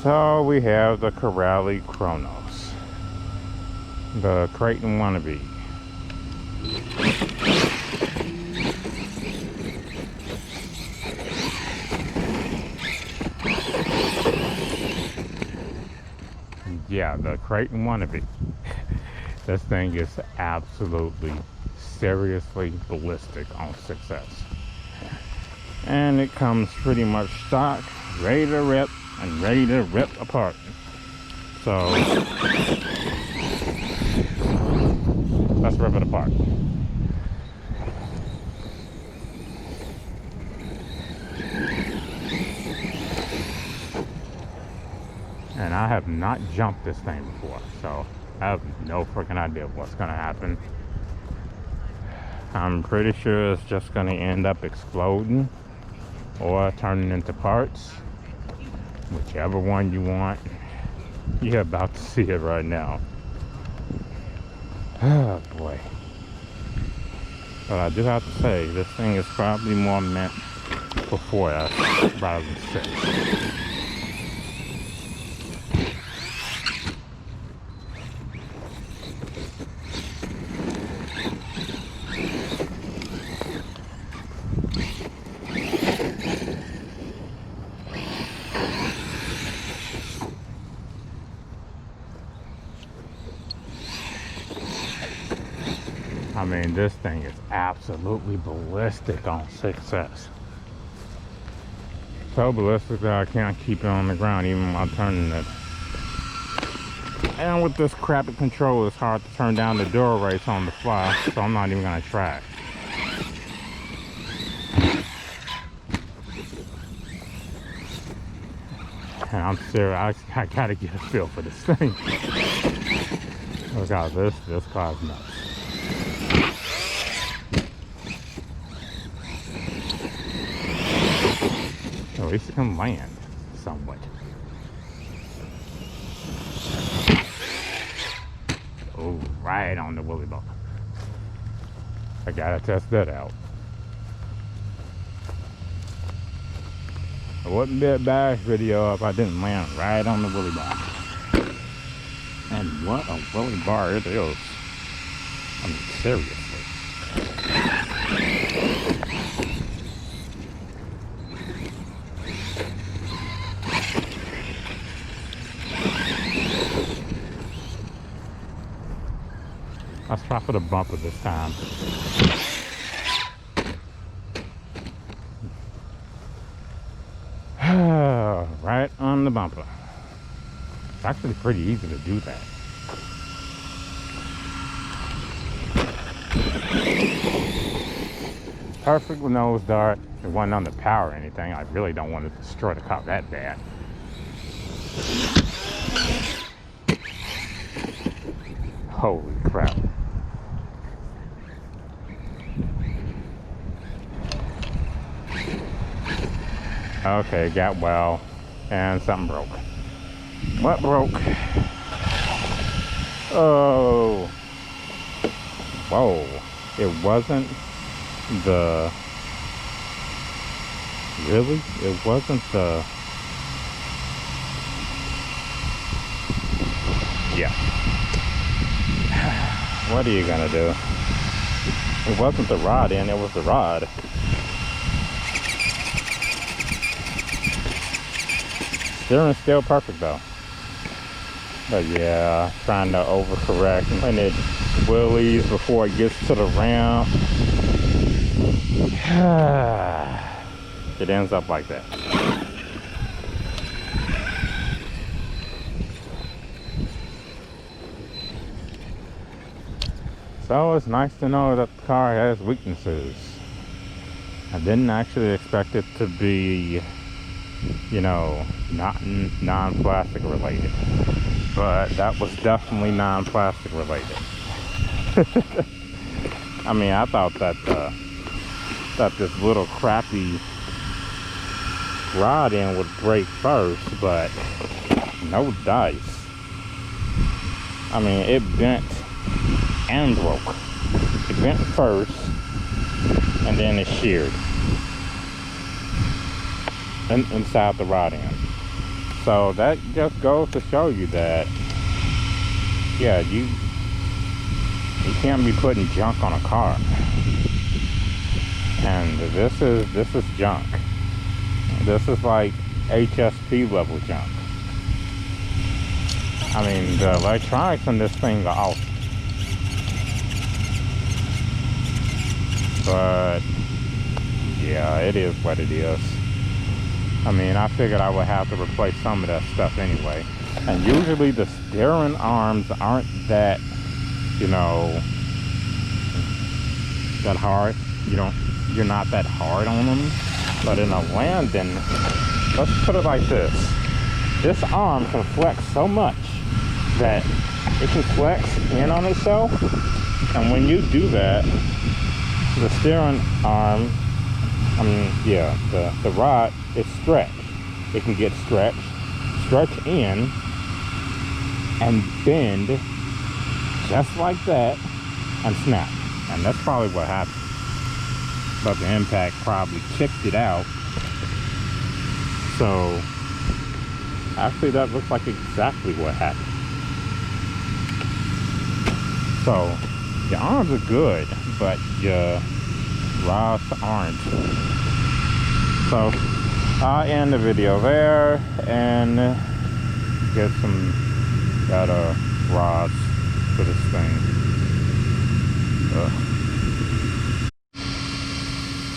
So we have the Kronos, the Creighton wannabe. Yeah, the Creighton wannabe. This thing is absolutely, seriously ballistic on success. And it comes pretty much stock, ready to rip, and ready to rip apart. So, let's rip it apart. And I have not jumped this thing before, so I have no freaking idea what's gonna happen. I'm pretty sure it's just gonna end up exploding or turning into parts. Whichever one you want. You're about to see it right now. Oh boy. But I do have to say, this thing is probably more meant for 4S rather than 6. I mean, this thing is absolutely ballistic on 6S. So ballistic that I can't keep it on the ground even while turning it. And with this crappy control, it's hard to turn down the door rates on the fly, so I'm not even gonna try it. And I'm serious, I gotta get a feel for this thing. Look out, this car's nuts. At least it can land somewhat. Oh, right on the woolly ball. I gotta test that out. It wouldn't be a bad video if I didn't land right on the woolly bar. And what a woolly bar it is. I mean, seriously. Let's try for the bumper this time. Right on the bumper. It's actually pretty easy to do that. Perfect with nose dart. It wasn't on the power or anything. I really don't want to destroy the car that bad. Holy crap. Okay, got well, and something broke. What broke? Oh. Whoa. It wasn't the... Really? It wasn't the... Yeah. What are you gonna do? It wasn't the rod in, it was the rod. Steering's still perfect though. But yeah, trying to overcorrect when it wheelies before it gets to the ramp. It ends up like that. So it's nice to know that the car has weaknesses. I didn't actually expect it to be, you know, not non-plastic related, but that was definitely non-plastic related. I mean, I thought that this little crappy rod end would break first, but no dice. I mean, it bent and broke. It bent first, and then it sheared inside the rod end. So that just goes to show you that, yeah, you can't be putting junk on a car. And this is junk. This is like HSP level junk. I mean, the electronics in this thing are awesome. But yeah, it is what it is. I mean, I figured I would have to replace some of that stuff anyway. And usually the steering arms aren't that, you know, that hard. You're not that hard on them. But in a landing, let's put it like this. This arm can flex so much that it can flex in on itself. And when you do that, the steering arm, the rod is stretched. It can get stretch in and bend just like that and snap. And that's probably what happened. But the impact probably kicked it out. So actually that looks like exactly what happened. So your arms are good, but your rods aren't. So I'll end the video there and get some better rods for this thing.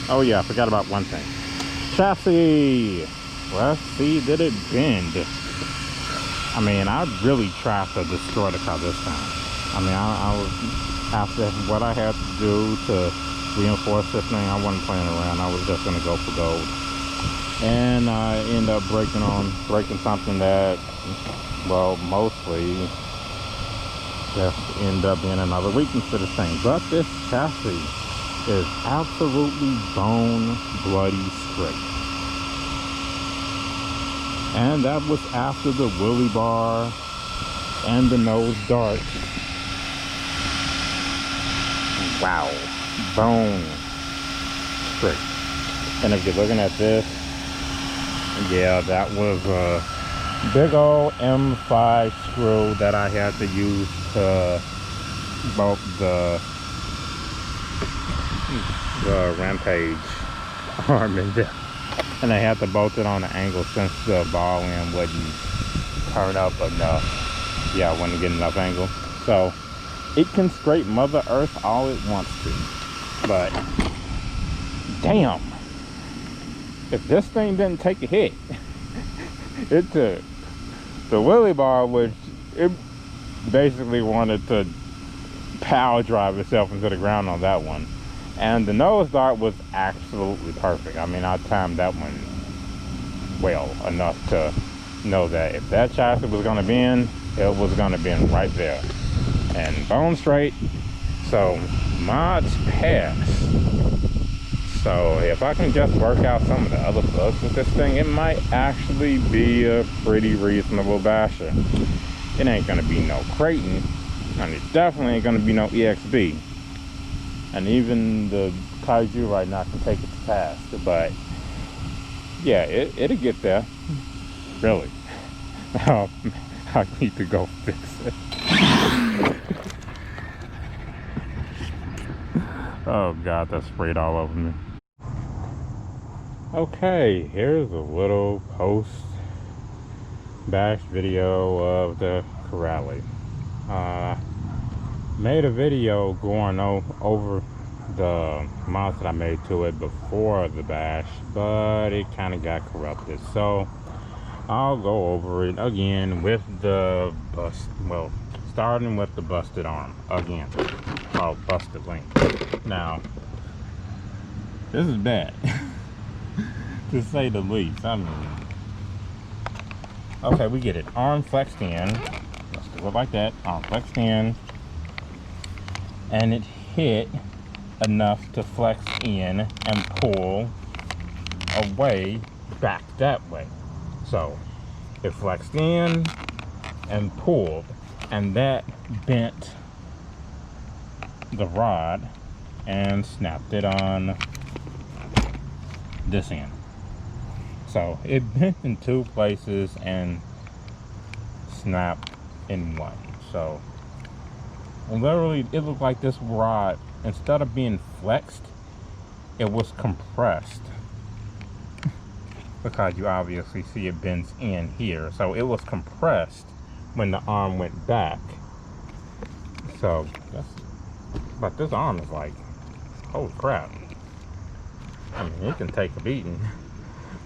Oh yeah, I forgot about one thing. Chassis. Let's see, did it bend? I mean, I really tried to destroy the car this time. I mean, I was, after what I had to do to reinforce this thing, I wasn't playing around. I was just gonna go for gold. And I ended up breaking something that, well, mostly just ended up being another weakness to this thing. But this chassis is absolutely bone bloody straight. And that was after the wheelie bar and the nose dart. Wow, bone straight. And if you're looking at this, yeah, that was a big old M5 screw that I had to use to bolt the Rampage arm in there. And I had to bolt it on an angle since the ball end wouldn't turn up enough. Yeah, I wouldn't get enough angle. So it can scrape Mother Earth all it wants to. But damn, if this thing didn't take a hit, it took the wheelie bar, which it basically wanted to power drive itself into the ground on that one. And the nose dart was absolutely perfect. I mean, I timed that one well enough to know that if that chassis was going to bend, it was going to bend right there. And bone straight. So mods pass. So if I can just work out some of the other bugs with this thing, it might actually be a pretty reasonable basher. It ain't going to be no Creighton, and it definitely ain't going to be no EXB. And even the Kaiju right now can take it to task. But yeah, it'll get there. Really. I need to go fix it. Oh God, that sprayed all over me. Okay, here's a little post bash video of the Corrali. Made a video going over the mods that I made to it before the bash, but it kind of got corrupted. So I'll go over it again with the starting with the busted arm again. Oh, busted link. Now, this is bad, to say the least. I mean, okay, we get it. Arm flexed in. Let's do it like that. Arm flexed in. And it hit enough to flex in and pull away back that way. So it flexed in and pulled, and that bent the rod and snapped it on this end. So it bent in two places and snapped in one. So literally it looked like this rod, instead of being flexed, it was compressed, because you obviously see it bends in here. So it was compressed when the arm went back. So that's, but this arm is like, holy crap. I mean, it can take a beating.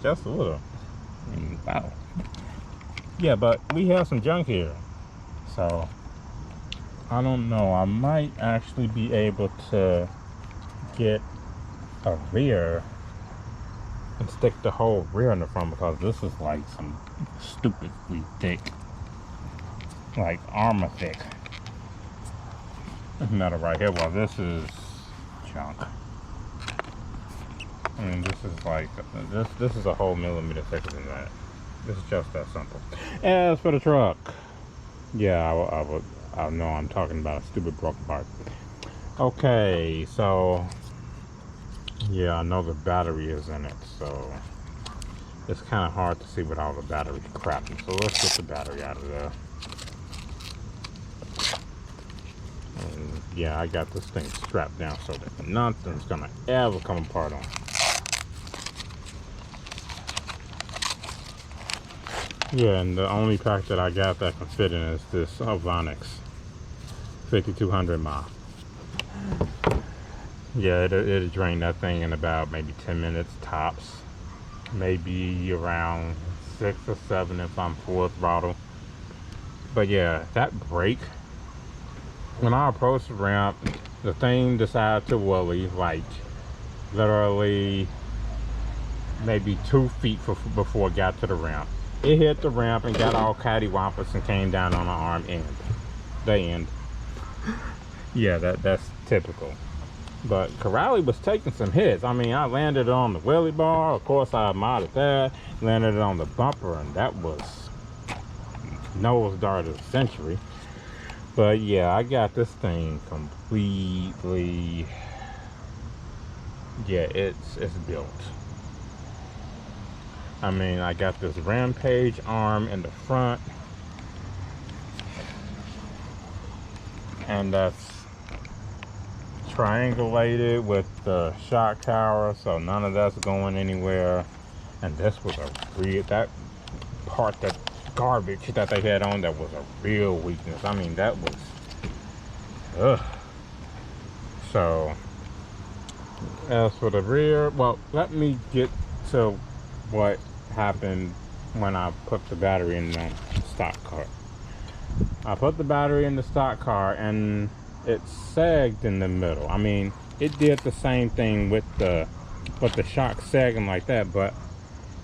Just a little. I mean, wow. Yeah, but we have some junk here. So I don't know, I might actually be able to get a rear and stick the whole rear in the front, because this is like some stupidly thick, like armor thick metal right here. Well, this is junk. I mean, this is like, this is a whole millimeter thicker than that. This is just that simple. As for the truck, yeah, I know I'm talking about a stupid broken part. Okay, so yeah, I know the battery is in it, so it's kind of hard to see with all the battery crap. So let's get the battery out of there. And yeah, I got this thing strapped down so that nothing's gonna ever come apart on it. Yeah, and the only pack that I got that can fit in is this Vonix 5200 mile. Yeah, it'll drain that thing in about maybe 10 minutes tops. Maybe around 6 or 7 if I'm full throttle. But yeah, that brake, when I approached the ramp, the thing decided to wheelie like literally maybe 2 feet before it got to the ramp. It hit the ramp and got all cattywampus and came down on the arm end. The end. Yeah, that's typical. But Corrali was taking some hits. I mean, I landed it on the wheelie bar. Of course, I modded that. Landed it on the bumper, and that was nose dart of the century. But yeah, I got this thing completely. Yeah, it's built. I mean, I got this Rampage arm in the front, and that's triangulated with the shock tower, so none of that's going anywhere. And this was a real, that part, that garbage that they had on, that was a real weakness. I mean, that was so as for the rear, well, let me get to what happened when I put the battery in the stock car. I put the battery in the stock car and it sagged in the middle. I mean, it did the same thing with the shock sagging like that, but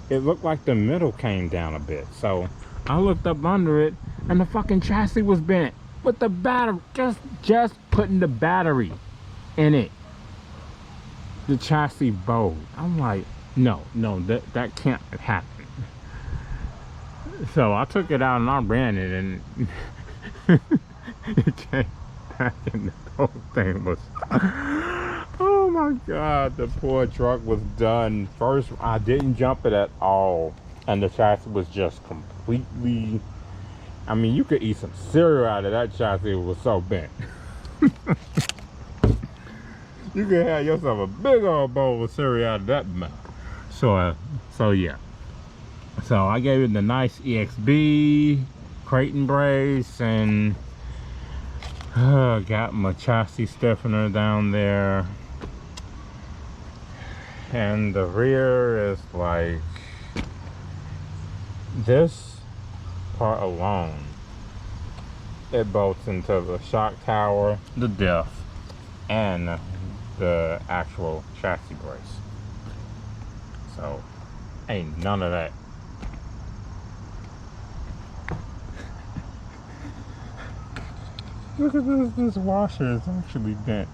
it looked like the middle came down a bit. So I looked up under it and the fucking chassis was bent with the battery, just putting the battery in it. The chassis bowed. I'm like, no, that can't happen. So I took it out and I ran it, and it came back, and the whole thing was, oh my god, the poor truck was done. First, I didn't jump it at all, and the chassis was just completely, I mean, you could eat some cereal out of that chassis. It was so bent. You could have yourself a big old bowl of cereal out of that mouth. So yeah. So I gave it the nice EXB Creighton brace, and got my chassis stiffener down there. And the rear is like, this part alone, it bolts into the shock tower, the diff, and the actual chassis brace. So ain't none of that. Look at this washer is actually bent.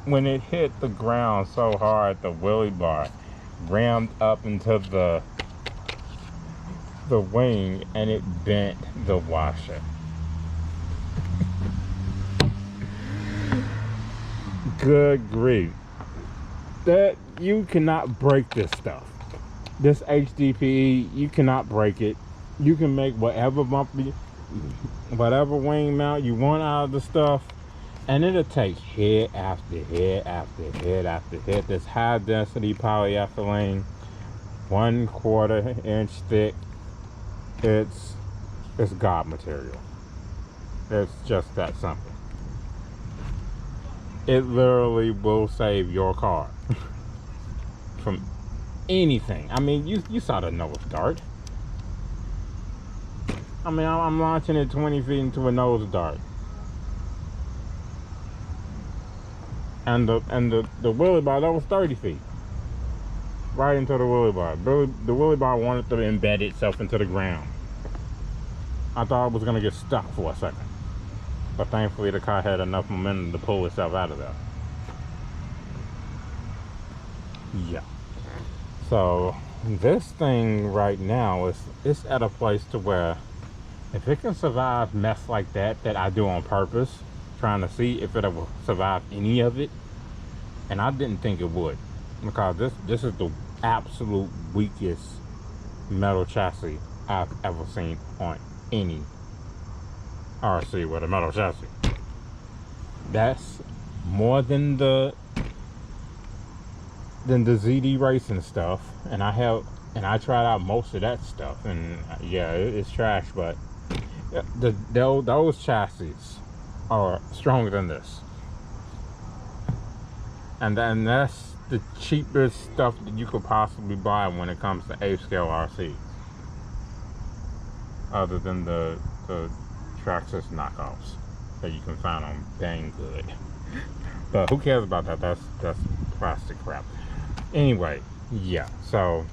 When it hit the ground so hard, the wheelie bar rammed up into the wing, and it bent the washer. Good grief. That, you cannot break this stuff. This HDPE, you cannot break it. You can make whatever whatever wing mount you want out of the stuff, and it'll take head after head after head after head. This high density polyethylene, 1/4 inch thick. It's God material. It's just that simple. It literally will save your car from anything. I mean, you saw the nose dart. I mean, I'm launching it 20 feet into a nose dart. And the wheelie bar, that was 30 feet. Right into the wheelie bar. The wheelie bar wanted to embed itself into the ground. I thought it was gonna get stuck for a second. But thankfully the car had enough momentum to pull itself out of there. Yeah. So this thing right now is at a place to where if it can survive mess like that I do on purpose, trying to see if it will survive any of it, and I didn't think it would, because this is the absolute weakest metal chassis I've ever seen on any RC with a metal chassis. That's more than the ZD racing stuff, and I tried out most of that stuff, and yeah, it's trash, but those chassis are stronger than this, and that's the cheapest stuff that you could possibly buy when it comes to A-scale RC, other than the Traxxas knockoffs that you can find on Banggood. But who cares about that? That's plastic crap. Anyway, yeah, so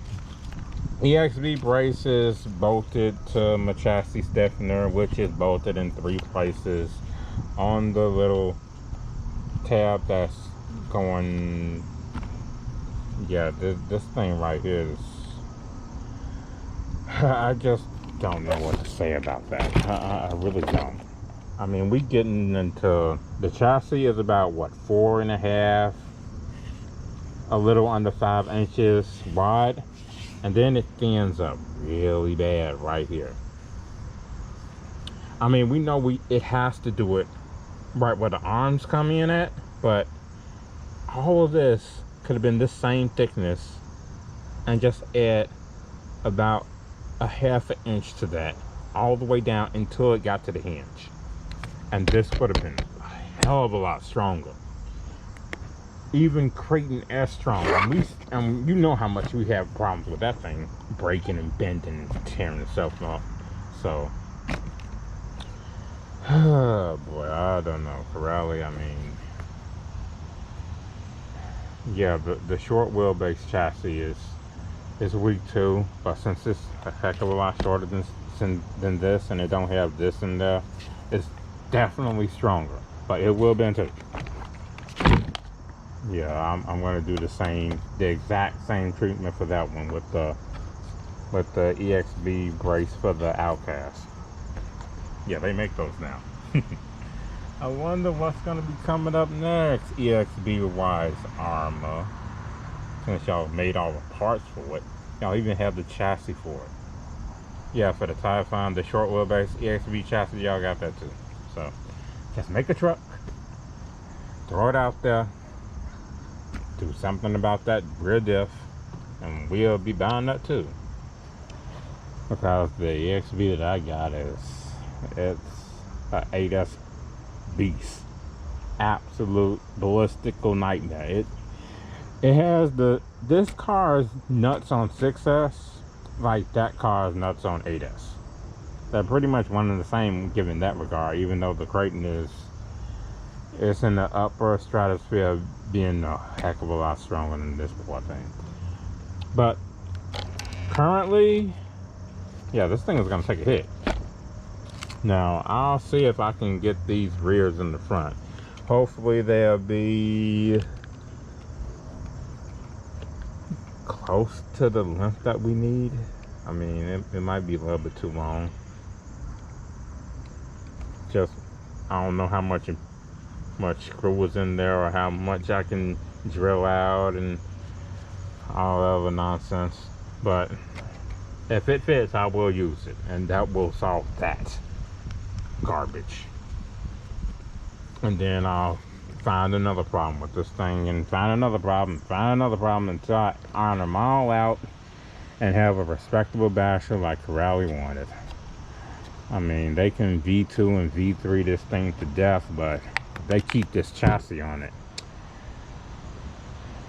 EXB braces bolted to my chassis stiffener, which is bolted in 3 places on the little tab that's going. Yeah, this thing right here is, I just don't know what to say about that. I really don't. I mean, we getting into, the chassis is about what, 4.5, a little under 5 inches wide, and then it thins up really bad right here. I mean, we know it has to do it right where the arms come in at, but all of this could have been this same thickness and just add about a 1/2 inch to that, all the way down until it got to the hinge, and this would have been a hell of a lot stronger. Even Creighton S strong, and you know how much we have problems with that thing breaking and bending and tearing itself up. So oh boy, I don't know, Pirelli. I mean, yeah, the short wheelbase chassis is weak too, but since it's a heck of a lot shorter than this, and it don't have this in there, it's definitely stronger, but it will bend too. Yeah, I'm gonna do the exact same treatment for that one with the EXB brace for the Outcast. Yeah, they make those now. I wonder what's gonna be coming up next, EXB wise armor. Since y'all made all the parts for it, y'all even have the chassis for it. Yeah, for the Typhon, the short wheelbase EXB chassis, y'all got that too. So just make a truck, throw it out there, do something about that rear diff, and we'll be buying that too. Because the EXB that I got it's an 8S beast, absolute ballistical nightmare. It has this car's nuts on 6S like that car's nuts on 8S. They're pretty much one and the same given that regard, even though the Creighton it's in the upper stratosphere, being a heck of a lot stronger than this poor thing. But currently, yeah, this thing is gonna take a hit. Now I'll see if I can get these rears in the front. Hopefully they'll be close to the length that we need. I mean, it might be a little bit too long. Just, I don't know how much screw was in there, or how much I can drill out and all that other nonsense. But if it fits, I will use it, and that will solve that garbage. And then I'll find another problem with this thing, and find another problem until I iron them all out and have a respectable basher like Corrali wanted. I mean, they can V2 and V3 this thing to death, but they keep this chassis on it.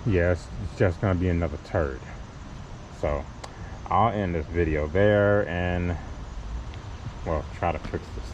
Yes, it's just gonna be another turd. So I'll end this video there and, well, try to fix this